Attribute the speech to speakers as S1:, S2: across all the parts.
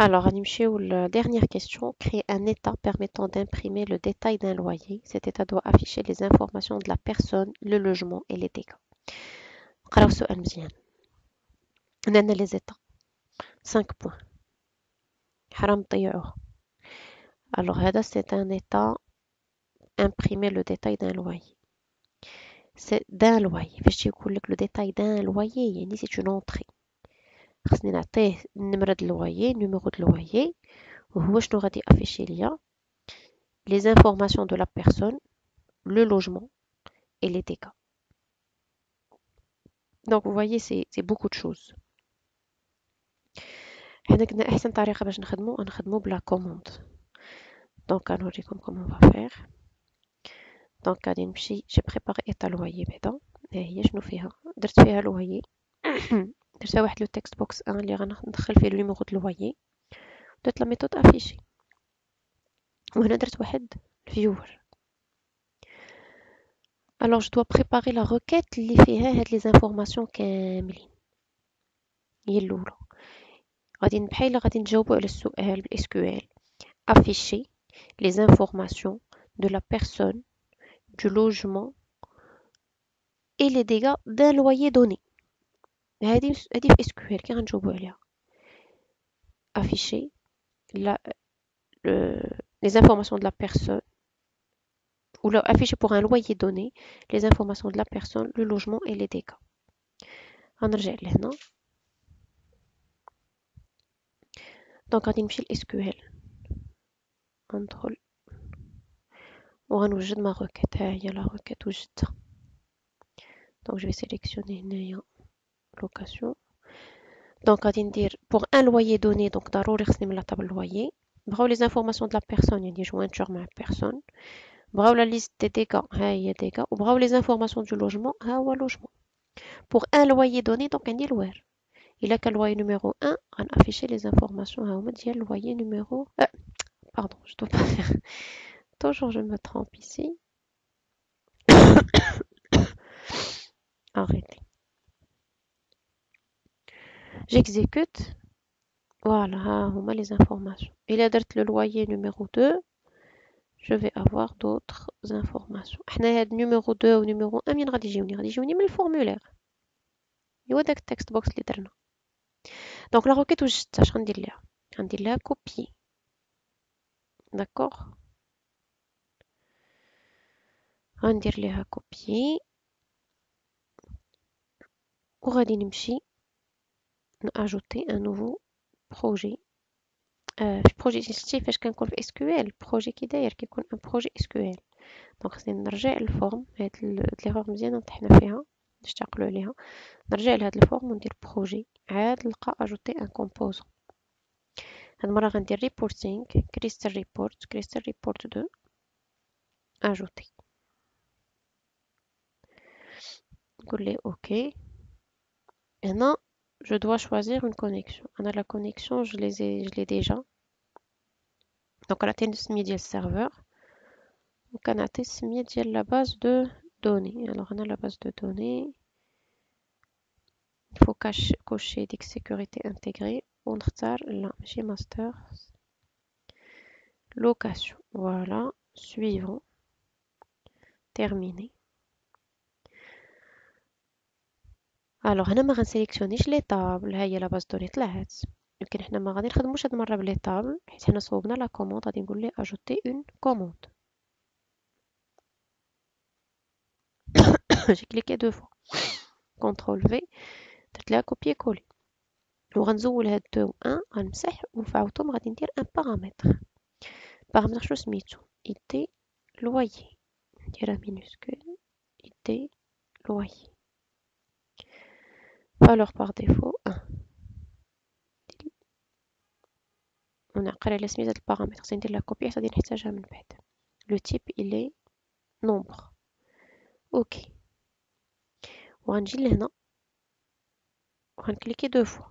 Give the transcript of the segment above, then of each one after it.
S1: Alors, la dernière question. Créer un état permettant d'imprimer le détail d'un loyer. Cet état doit afficher les informations de la personne, le logement et les dégâts. قراو السؤال مزيان. هنا les états. 5 points. حرام تضيعوه. Alors, هذا c'est un état imprimer le détail d'un loyer. C'est d'un loyer. فاش يقول لك le détail d'un loyer يعني c'est une entrée. خصني نعطيه النمرة د loyer, numéro de loyer. وهو شنو غادي afficher ليا les informations de la personne, le logement et les dégâts. Donc vous voyez c'est beaucoup de choses. حنا كنا احسن طريقة باش نخدمو بلا كوموند. دونك غنوريكم comment on va faire. دونك غادي نمشي جي بريباري ايطا لويي بعدا. ها هي شنو فيها درت فيها لويي. درت فيها واحد لو تكست بوكس 1 اللي غندخل فيه لو نيميرو د لويي. درت لا ميثود افيشي. وهنا درت واحد فيور. Alors je dois préparer la requête اللي فيها هاد les informations كاملين. هي الاولى. غادي نجاوبوا على السؤال بال SQL. Afficher les informations de la personne, du logement et les dégâts d'un loyer donné. هذه في SQL كي غنجاوبوا عليها. Afficher les informations de la personne ou afficher pour un loyer donné les informations de la personne, le logement et les dégâts. غنرجع لهنا. دونك غادي نمشي ل SQL. غندخل وغنوجد ما requête. ها هي لا requête وجدتها. Donc je vais sélectionner هنايا location. Donc غادي ندير pour un loyer donné donc ضروري خصني نلطب اللويي. بغاو les informations de la personne يعني jointure مع personne. بغاو la liste des dégâts ها هي dégâts وبغاو les informations du logement ها هو logement. Pour un loyer donné donc غندير where. إلا كان loyer numéro 1 غنافيشي les informations ها هما ديال loyer numéro pardon je dois pas faire toujours je me trompe ici. Arrêtez. J'exécute. Voilà, ها هما les informations. إلا درت le loyer numéro 2 je vais avoir d'autres informations. حنا هاد numéro 2 و numéro 1 منين غادي يجيوني من الفورمulaire. هو داك التكست بوكس اللي درنا. دونك لا روكيت وجدتها اش غندير ليها غندير لها كوبي. داكوغ غندير ليها كوبي وغادي نمشي ناجوتي ان نوفو بروجي. بروجي شتي فاش كنكون في اس كيو ال بروجي كي داير كيكون ان بروجي اس كيو ال. دونك خصني نرجع للفورم هاد ليغور مزيانه طحنا فيها باش تعقلوا عليها. نرجع لهاد الفورم وندير بروجي عاد نلقى اجوتي ان كومبوزون. هاد المره غندير ريبورتينغ كريستال ريبورت 2 اجوتي. نقول ليه اوكي. هنا je dois choisir une connexion. انا la connexion je l'ai déjà. donc غنعطي السميه ديال السيرفور وكنعطي السميه ديال la base de données. alors هنا la base de données il faut cocher ديك sécurité intégrée ونختار لا ماشي master location. voilà suivant terminé. alors هنا ما غنسيليكسيونيش لي طابل. ها هي لا باز دوني طلعت. يمكن حنا ما غادي نخدموش هاد المره بلي طابل حيت حنا صوبنا لا كوموند. غادي نقول ليه اجوتي اون كوموند. j'ai cliqué 2 fois كونترول في درت لها كوبي كولي وغنزول هاد 2 و 1 غنمسح وفعاوتهم غادي ندير ان بارامتر. بارامتر شنو سميتو ايتي لويي نديرها مينوسكول ايتي لويي. valeur par défaut 1 ونعقل على سميت هاد البارامتر. خصني ندير لها كوبي حتى غادي نحتاجها من بعد. لو تيب الي نومبر اوكي. وغنجي لهنا وغنكليكي 2 فوا.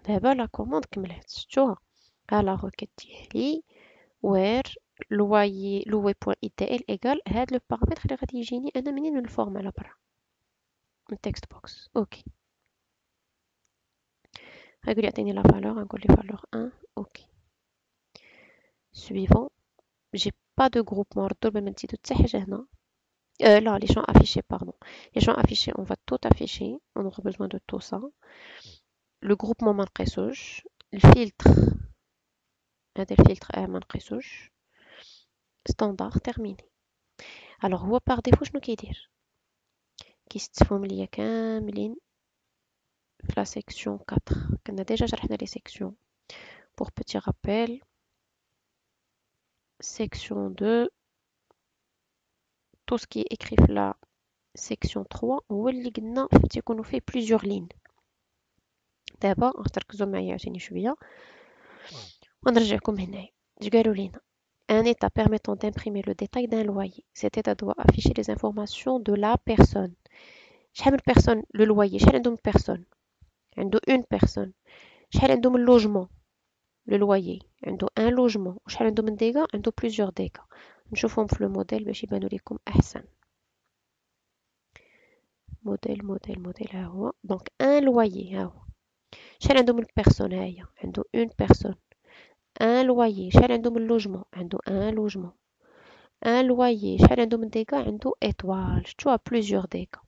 S1: دابا لا كوموند كملات شفتوها. ها لا روكيت ديالي where loyer louer.itl égal هاد لو بارامتر اللي غادي يجيني انا منين من الفورم على برا من التكست بوكس. اوكي غيقول يعطيني لا فالور غنقول ليه فالور 1 اوكي. suivant. J'ai pas de groupement. Là, les champs affichés, pardon. Les champs affichés, on va tout afficher. On aura besoin de tout ça. Le groupement ما نقيسوش. الفلتر هذا الفلتر ما نقيسوش. ستاندار terminé. Alors هو par défaut شنو كيدير؟ كيستفهم ليا كاملين في la section 4. كنا déjà شرحنا les sections. Pour petit rappel, section 2, tout ce qui est écrit في la section 3 هو اللي قلنا تيكونوا فيه plusieurs lignes. دابا غتركزوا معايا عاوتاني شويه ونرجعكم هنايا. اش قالوا لينا؟ Un état permettant d'imprimer le détail d'un loyer. Cet état doit afficher les informations de la personne. شحال من personne le loyer؟ شحال عندهم personne؟ عنده une personne. شحال عندهم اللوجمون؟ le loyer عنده un logement. وشحال عندهم من ديكا؟ عنده plusieurs ديكا. نشوفهم في لو موديل باش يبانوا لكم احسن. موديل ها هو. دونك ان لويي ها هو. شحال عندهم البيرسون؟ ها هي عنده اون بيرسون. ان لويي. شحال عندهم اللوجمون؟ عنده ان لوجمون. ان لويي. شحال عندهم الديكا؟ عنده étoile. شفتوها plusieurs ديكا.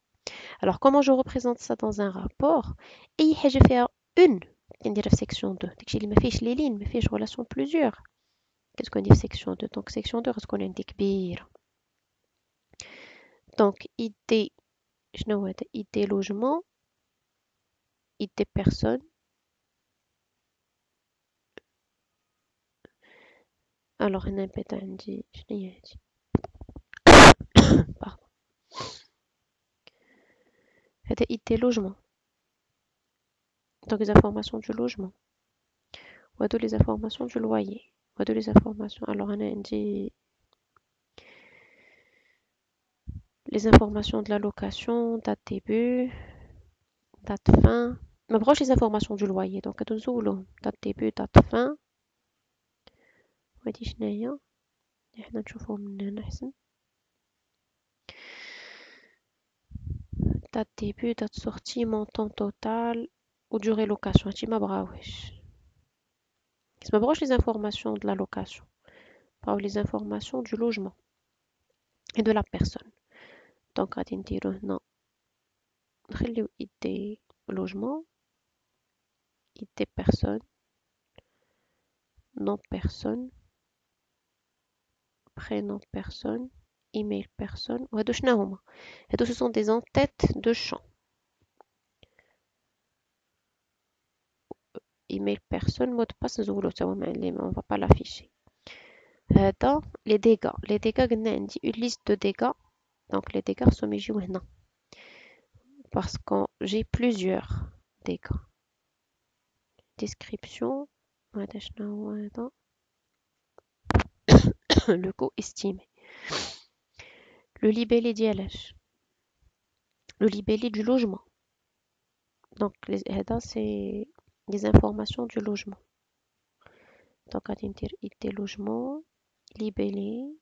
S1: Alors comment je représente ça dans un rapport؟ اي حاجه فيها une كنديرها في section 2. داكشي اللي ما فيهش لي لين ما فيهش relation plusieurs كتكون دي في section 2. دونك section 2 غتكون عندي كبيره. دونك idée شنو هو هذا؟ idée logement idée personne. الوغ هنا بدا عندي شناهي هادي باردون هذا idée logement. دونك les informations du logement وهادو les informations du loyer وهادو les informations. الوغ هنا عندي les informations de la location, date début, date fin. ما بغاوش les informations du loyer دونك هادو نزولوهم date début date fin. وهادي شناهي حنا نشوفوهم من هنا احسن. date début date sortie montant total ou durée location. هادشي ما بغاوهش. ما بغاوش les informations de la location بغاو les informations du logement et de la personne. دونك غادي نديرو هنا نخليو idée logement idée personne nom personne prénom personne email personne. وهادو شنو هما؟ هادو ce sont des en-têtes de champ. email personne mot de passe نزولو تا هو معلم on va pas l'afficher. هذا les dégâts قلنا عندي une liste de dégâts. donc les dégâts خصهم يجيو هنا parce que j'ai plusieurs dégâts. description هذا شنو هو هذا le coût estimé. le libellé ديالاش؟ le libellé du logement. donc هذا c'est les informations du logement. donc غادي ندير idée logement libellé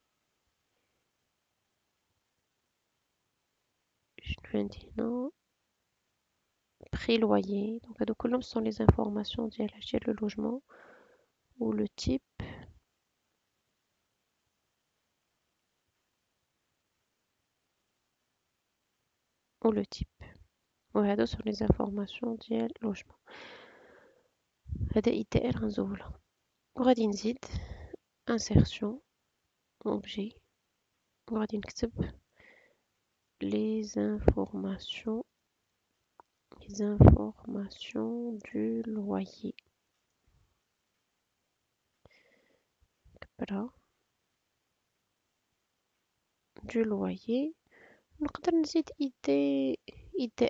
S1: شنو عندي هنا prix loyer. donc هادو كلهم sont les informations ديالاش ديال le logement ou le type ou le type. وهادو sont les informations ديال logement. هذا ITL غنزولها وغادي نزيد insertion objet وغادي نكتب les informations du loyer. كبرها du loyer. نقدر نزيد idée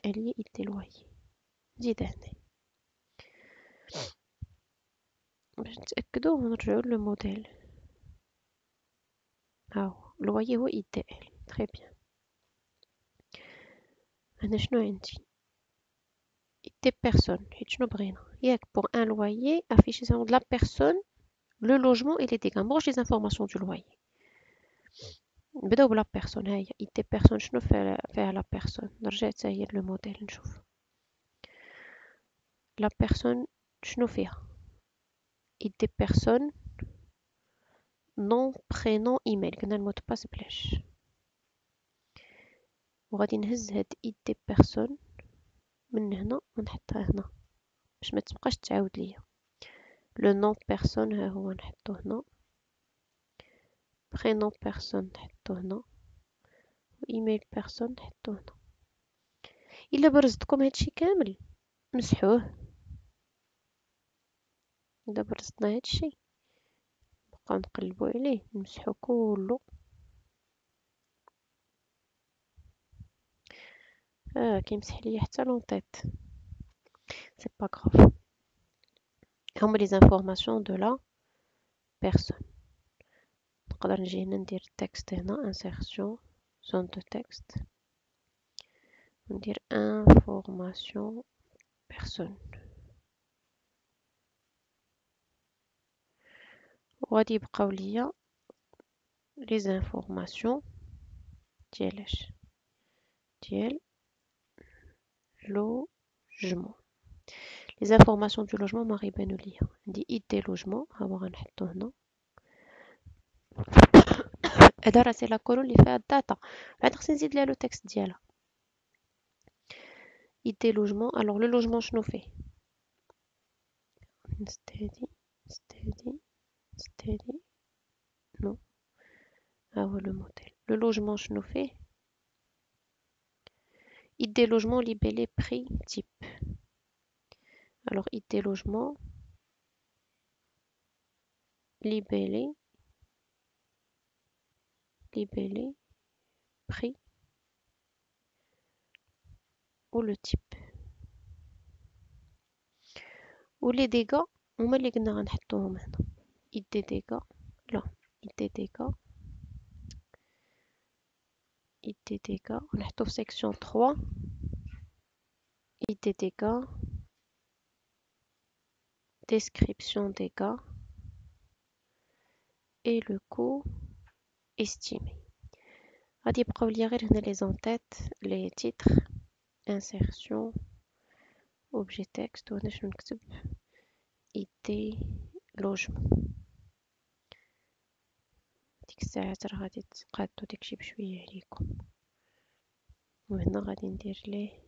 S1: alliée idée loyer نزيدها هنا باش نتأكدو ونرجعو للموديل. هاهو لويي هو idéal. très bien. هنا شنو عندي idée personne حيت شنو بغينا ياك pour un loyer affichation de la personne le logement et les dégâts. مبغاوش les informations du loyer. نبداو بلا بيرسون. هاهي idée personne شنو فيها لا بيرسون؟ نرجع حتى هي للموديل نشوف لا بيرسون شنو فيها. idée personne nom, prénom, email. قلنا المود باس بلاش. وغادي نهز هاد ايد دي بيرسون من هنا ونحطها هنا باش ما تبقاش تعاود ليا. لو نون بيرسون ها هو نحطو هنا، برينون بيرسون نحطو هنا، و ايميل بيرسون نحطو هنا. الا برزتكم هادشي كامل مسحوه. الا برزتنا هادشي نبقاو نقلبو عليه نمسحو كلو. كيمسح ليا حتى لونطيط. سي با غراف. هما لي زانفورماسيون دو لا بيرسون. نقدر نجي هنا ندير التكست هنا انسيرسيون زون دو تكست وندير انفورماسيون بيرسون. وغادي يبقاو ليا لي زانفورماسيون ديالاش ديال لوجمون. لي زانفورماسيون دو لوجمون ما غيبانو ليا. عندي ايد دي لوجمون ها هو غنحطو هنا. هذا راه سي لا كولون اللي فيها الداتا، عاد خصني نزيد ليها لو تكست ديالها. ايد دي لوجمون. الوغ لو لوجمون شنو فيه؟ ستادي ستادي ستادي نو. ها هو لو موديل. لو لوجمون شنو فيه؟ ايد دي لوجمون ليبيلي بري تيب. الوغ ايد دي لوجمون libellé prix ou le type. و les dégâts هما اللي قلنا غنحطوهم هنا. ايد دي dégâts لا ايد دي dégâts ايد دي dégâts ونحطو في section 3 ايد دي dégâts description dégâts et le coût estimé. غادي يبقاو ليا غير هنا les en-têtes les titres insertion objet texte. وهنا شنو نكتب؟ ايد دي logement. ديك الساعات راه غادي تقادو داكشي بشويه عليكم. وهنا غادي ندير ليه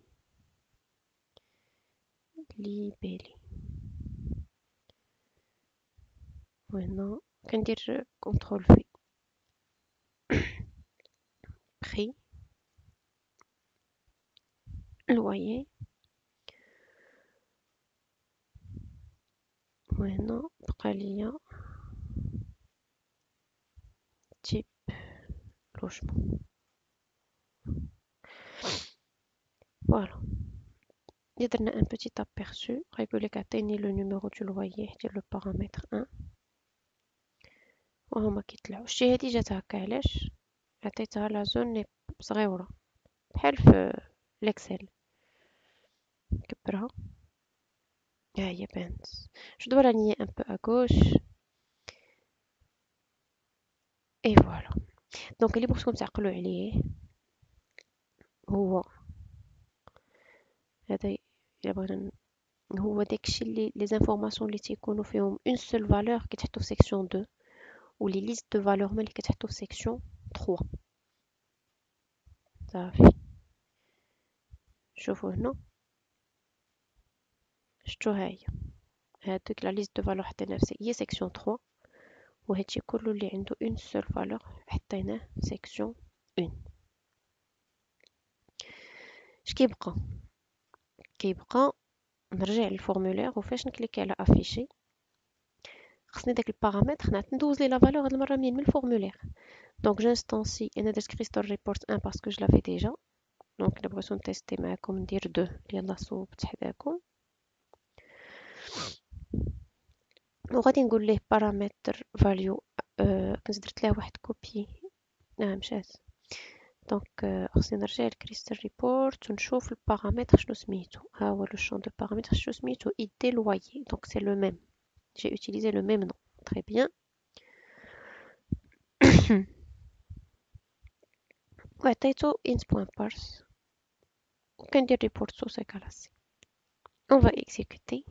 S1: ليبيلي. وهنا كندير كونترول في prix loyer. وهنا بقى ليا type logement. فوالا درنا ان بوتي aperçu. غيقولك عطيني لو نيميرو دو لويي، دير لو بارامتر 1 وهما كيطلعوا. شتي هادي جات هكا علاش؟ عطيتها لا زون صغيره بحال في الاكسل. نكبرها ها هي بانت. جو دو لا un peu à gauche et voilà. دونك اللي بغيتكم تعقلوا عليه هو هذا. الا بغينا هو داكشي اللي لي زانفورماسيون اللي تيكونوا فيهم اون سول فالور كيتحطوا في سيكسيون 2 و لي ليست دو فالور هما اللي كيتحطوا في سيكسيون 3. صافي شوفوا هنا شتو هاهي هاديك لا ليست دو فالور حطيناها في هي سيكسيون 3 وهادشي كله اللي عنده اون سول فالور حطيناه في سيكسيون 1. اش كيبقى؟ كيبقى نرجع للفورمولير وفاش نكليكي على افيشي خصني داك البارامتر ندوز لي لا فالور هاد المره منين؟ من الفورمولير. دونك جانستونسي انا درت كريستال ريبورت 1 باسكو جو لافي ديجا. دونك الا بغيتو نتيستي معاكم ندير 2 اللي يلاه صوبت حداكم. وغادي نقول ليه بارامتر فاليو. كنت درت ليه واحد كوبي مشات. دونك خصني نرجع لكريستال ريبورت ونشوف البارامتر شنو سميتو. ها هو لو شون دو بارامتر شنو سميتو ايد دي لويي. دونك سي لو ميم. j'ai utilisé le même nom. Très bien. وعطيتو int.parse وكندير report sous ces cas-là. On va exécuter.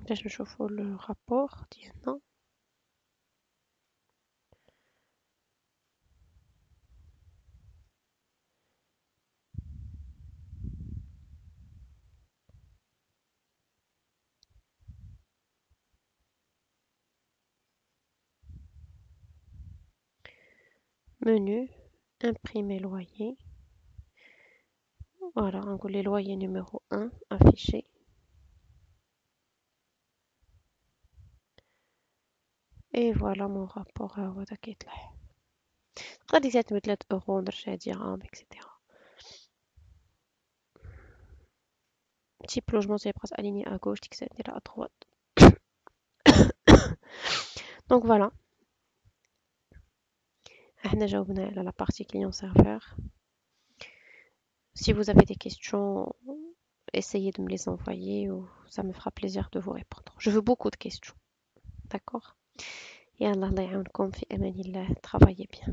S1: باش نشوفوا le rapport ديالنا. Menu, imprimer loyer. Voilà, on les loyer numéro 1 affiché. Et voilà mon rapport à Wadakitla. غادي تتم 3 euros نرجع dirham etc. Type logement c'est presque aligné à gauche, etc. à droite. Donc voilà. احنا جاوبنا على la partie client serveur. Si vous avez des questions, essayez de me les envoyer ou ça me fera plaisir de vous répondre. Je veux beaucoup de questions. D'accord? Et Allah يعاونكم في أمان الله. Travaillez bien.